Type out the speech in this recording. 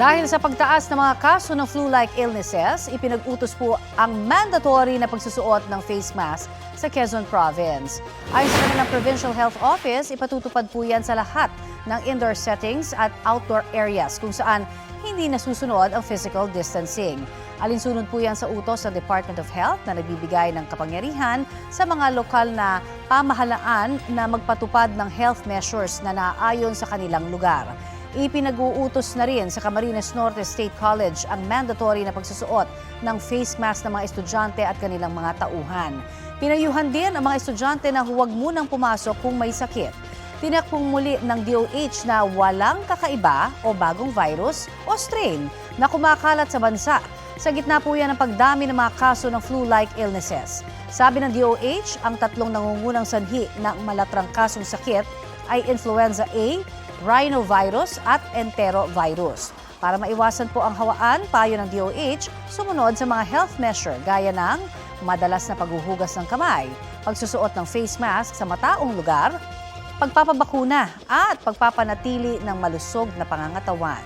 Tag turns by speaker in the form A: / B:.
A: Dahil sa pagtaas ng mga kaso ng flu-like illnesses, ipinag-utos po ang mandatory na pagsusuot ng face mask sa Quezon Province. Ayon sa kanilang Provincial Health Office, ipatutupad po yan sa lahat ng indoor settings at outdoor areas kung saan hindi nasusunod ang physical distancing. Alinsunod po yan sa utos ng Department of Health na nagbibigay ng kapangyarihan sa mga lokal na pamahalaan na magpatupad ng health measures na naayon sa kanilang lugar. Ipinag-uutos na rin sa Camarines Norte State College ang mandatory na pagsusuot ng face mask ng mga estudyante at kanilang mga tauhan. Pinayuhan din ang mga estudyante na huwag munang pumasok kung may sakit. Tinakpong muli ng DOH na walang kakaiba o bagong virus o strain na kumakalat sa bansa. Sa gitna po yan ng pagdami ng mga kaso ng flu-like illnesses. Sabi ng DOH, ang tatlong nangungunang sanhi ng malatrang kasong sakit ay influenza A, rhinovirus at enterovirus. Para maiwasan po ang hawaan, payo ng DOH, sumunod sa mga health measure gaya ng madalas na paghuhugas ng kamay, pagsusuot ng face mask sa mataong lugar, pagpapabakuna at pagpapanatili ng malusog na pangangatawan.